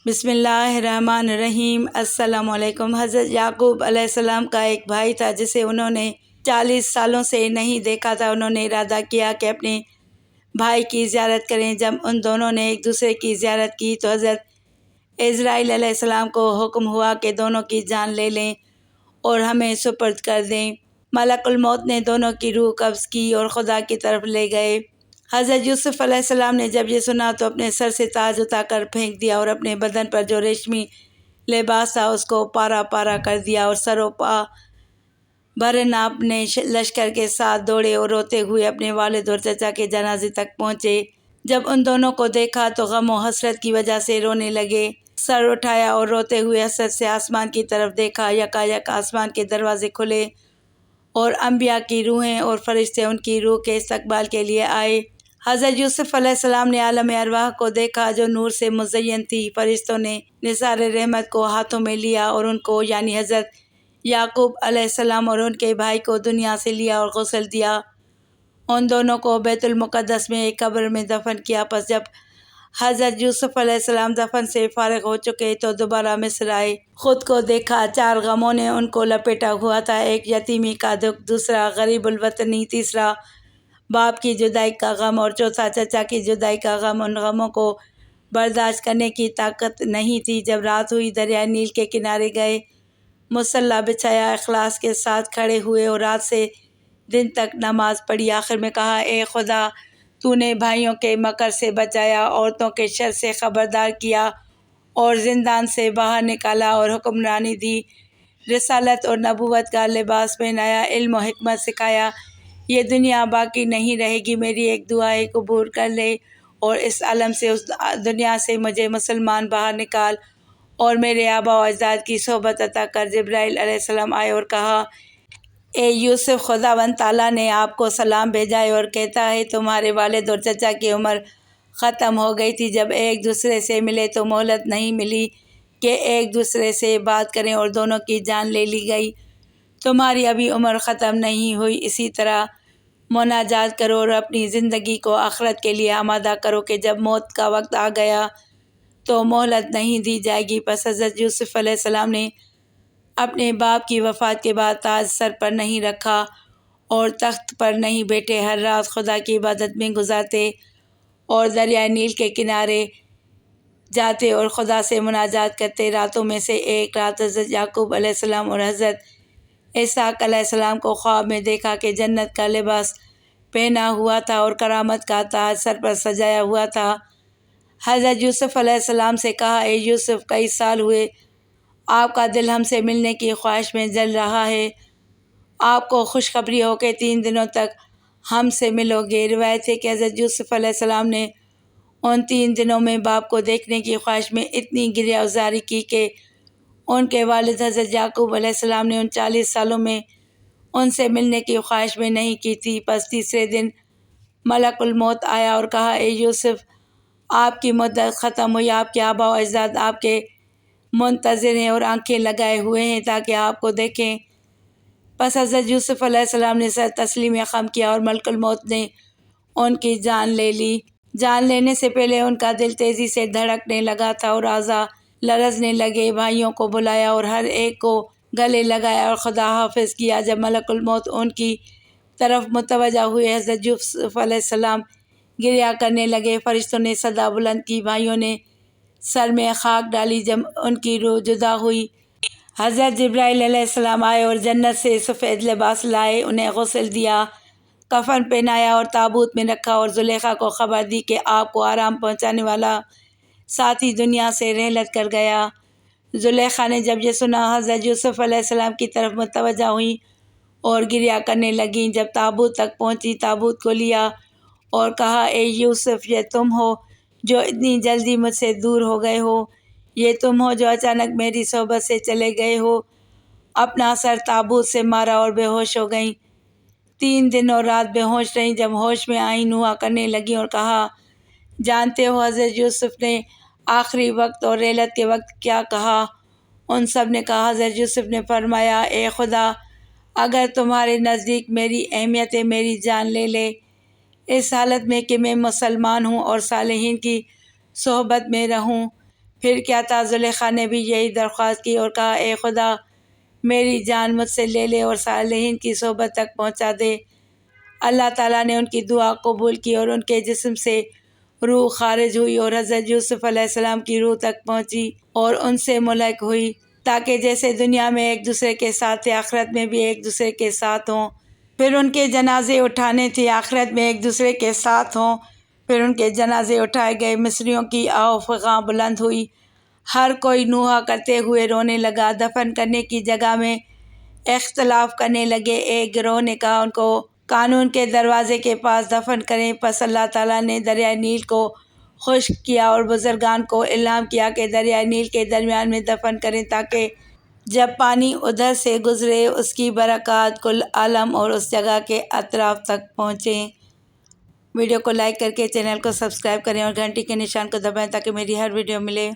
بسم اللہ الرحمن الرحیم۔ السلام علیکم۔ حضرت یعقوب علیہ السلام کا ایک بھائی تھا جسے انہوں نے 40 سالوں سے نہیں دیکھا تھا۔ انہوں نے ارادہ کیا کہ اپنے بھائی کی زیارت کریں۔ جب ان دونوں نے ایک دوسرے کی زیارت کی تو حضرت اسرائیل علیہ السلام کو حکم ہوا کہ دونوں کی جان لے لیں اور ہمیں سپرد کر دیں۔ ملک الموت نے دونوں کی روح قبض کی اور خدا کی طرف لے گئے۔ حضرت یوسف علیہ السلام نے جب یہ سنا تو اپنے سر سے تاج اٹھا کر پھینک دیا اور اپنے بدن پر جو ریشمی لباس تھا اس کو پارا پارا کر دیا، اور سر و پا برہنہ اپنے لشکر کے ساتھ دوڑے اور روتے ہوئے اپنے والد اور چچا کے جنازے تک پہنچے۔ جب ان دونوں کو دیکھا تو غم و حسرت کی وجہ سے رونے لگے۔ سر اٹھایا اور روتے ہوئے حسرت سے آسمان کی طرف دیکھا۔ یکایک آسمان کے دروازے کھلے اور انبیاء کی روحیں اور فرشتے ان کی روح کے استقبال کے لیے آئے۔ حضرت یوسف علیہ السلام نے عالم ارواح کو دیکھا جو نور سے مزین تھی۔ فرشتوں نے نثار رحمت کو ہاتھوں میں لیا اور ان کو یعنی حضرت یعقوب علیہ السلام اور ان کے بھائی کو دنیا سے لیا اور غسل دیا۔ ان دونوں کو بیت المقدس میں ایک قبر میں دفن کیا۔ پس جب حضرت یوسف علیہ السلام دفن سے فارغ ہو چکے تو دوبارہ مصر آئے۔ خود کو دیکھا، 4 غموں نے ان کو لپیٹا ہوا تھا، ایک یتیمی کا دکھ، دوسرا غریب الوطنی، تیسرا باپ کی جدائی کا غم اور چوتھا چچا کی جدائی کا غم۔ ان غموں کو برداشت کرنے کی طاقت نہیں تھی۔ جب رات ہوئی دریائے نیل کے کنارے گئے، مصلی بچھایا، اخلاص کے ساتھ کھڑے ہوئے اور رات سے دن تک نماز پڑھی۔ آخر میں کہا، اے خدا، تو نے بھائیوں کے مکر سے بچایا، عورتوں کے شر سے خبردار کیا اور زندان سے باہر نکالا اور حکمرانی دی، رسالت اور نبوت کا لباس پہنایا، علم و حکمت سکھایا۔ یہ دنیا باقی نہیں رہے گی، میری ایک دعائے قبول کر لے اور اس عالم سے، اس دنیا سے مجھے مسلمان باہر نکال اور میرے آبا و اجداد کی صحبت عطا کر۔ جبرائیل علیہ السلام آئے اور کہا، اے یوسف، خداوند تعالیٰ نے آپ کو سلام بھیجا ہے اور کہتا ہے تمہارے والد اور چچا کی عمر ختم ہو گئی تھی۔ جب ایک دوسرے سے ملے تو مہلت نہیں ملی کہ ایک دوسرے سے بات کریں اور دونوں کی جان لے لی گئی۔ تمہاری ابھی عمر ختم نہیں ہوئی، اسی طرح مناجات کرو اور اپنی زندگی کو آخرت کے لیے آمادہ کرو کہ جب موت کا وقت آ گیا تو مہلت نہیں دی جائے گی۔ پس حضرت یوسف علیہ السلام نے اپنے باپ کی وفات کے بعد تاج سر پر نہیں رکھا اور تخت پر نہیں بیٹھے، ہر رات خدا کی عبادت میں گزارتے اور دریائے نیل کے کنارے جاتے اور خدا سے مناجات کرتے۔ راتوں میں سے ایک رات حضرت یعقوب علیہ السلام اور حضرت اسحاق علیہ السلام کو خواب میں دیکھا کہ جنت کا لباس پہنا ہوا تھا اور کرامت کا تاج سر پر سجایا ہوا تھا۔ حضرت یوسف علیہ السلام سے کہا، اے یوسف، کئی سال ہوئے آپ کا دل ہم سے ملنے کی خواہش میں جل رہا ہے، آپ کو خوشخبری ہو کہ 3 دنوں تک ہم سے ملو گے۔ روایت ہے کہ حضرت یوسف علیہ السلام نے ان 3 دنوں میں باپ کو دیکھنے کی خواہش میں اتنی گریہ زاری کی کہ ان کے والد حضرت یعقوب علیہ السلام نے ان 40 سالوں میں ان سے ملنے کی خواہش میں نہیں کی تھی۔ پس تیسرے دن ملک الموت آیا اور کہا، اے یوسف، آپ کی مدت ختم ہوئی، آپ کے آبا و اجداد آپ کے منتظر ہیں اور آنکھیں لگائے ہوئے ہیں تاکہ آپ کو دیکھیں۔ پس حضرت یوسف علیہ السلام نے سر تسلیم خم کیا اور ملک الموت نے ان کی جان لے لی۔ جان لینے سے پہلے ان کا دل تیزی سے دھڑکنے لگا تھا اور اعضاء لرزنے لگے۔ بھائیوں کو بلایا اور ہر ایک کو گلے لگایا اور خدا حافظ کیا۔ جب ملک الموت ان کی طرف متوجہ ہوئے، حضرت یوسف علیہ السلام گریہ کرنے لگے۔ فرشتوں نے صدا بلند کی، بھائیوں نے سر میں خاک ڈالی۔ جب ان کی روح جدا ہوئی، حضرت جبرائیل علیہ السلام آئے اور جنت سے سفید لباس لائے، انہیں غسل دیا، کفن پہنایا اور تابوت میں رکھا اور زلیخا کو خبر دی کہ آپ کو آرام پہنچانے والا ساتھی دنیا سے رحلت کر گیا۔ زلیخا نے جب یہ سنا، حضرت یوسف علیہ السلام کی طرف متوجہ ہوئیں اور گریہ کرنے لگیں۔ جب تابوت تک پہنچی، تابوت کو لیا اور کہا، اے یوسف، یہ تم ہو جو اتنی جلدی مجھ سے دور ہو گئے ہو، یہ تم ہو جو اچانک میری صحبت سے چلے گئے ہو۔ اپنا سر تابوت سے مارا اور بے ہوش ہو گئیں۔ 3 دن اور رات بے ہوش رہیں۔ جب ہوش میں آئیں، نوحہ کرنے لگیں اور کہا، جانتے ہو حضرت یوسف نے آخری وقت اور رحلت کے وقت کیا کہا؟ ان سب نے کہا۔ حضرت یوسف نے فرمایا، اے خدا، اگر تمہارے نزدیک میری اہمیت ہے، میری جان لے لے، اس حالت میں کہ میں مسلمان ہوں اور صالحین کی صحبت میں رہوں، پھر کیا تھا، زلیخا نے بھی یہی درخواست کی اور کہا اے خدا میری جان مجھ سے لے لے اور صالحین کی صحبت تک پہنچا دے۔ اللہ تعالیٰ نے ان کی دعا قبول کی اور ان کے جسم سے روح خارج ہوئی اور حضرت یوسف علیہ السلام کی روح تک پہنچی اور ان سے ملحق ہوئی، تاکہ جیسے دنیا میں ایک دوسرے کے ساتھ تھے آخرت میں بھی ایک دوسرے کے ساتھ ہوں۔ پھر ان کے جنازے اٹھانے تھے، آخرت میں ایک دوسرے کے ساتھ ہوں۔ پھر ان کے جنازے اٹھائے گئے، مصریوں کی آہ فغاں بلند ہوئی، ہر کوئی نوحہ کرتے ہوئے رونے لگا۔ دفن کرنے کی جگہ میں اختلاف کرنے لگے، ایک گروہ نے کہا ان کو قانون کے دروازے کے پاس دفن کریں، پس اللہ تعالیٰ نے دریائے نیل کو خشک کیا اور بزرگان کو الہام کیا کہ دریائے نیل کے درمیان میں دفن کریں، تاکہ جب پانی ادھر سے گزرے اس کی برکات کل عالم اور اس جگہ کے اطراف تک پہنچیں۔ ویڈیو کو لائک کر کے چینل کو سبسکرائب کریں اور گھنٹی کے نشان کو دبائیں تاکہ میری ہر ویڈیو ملے۔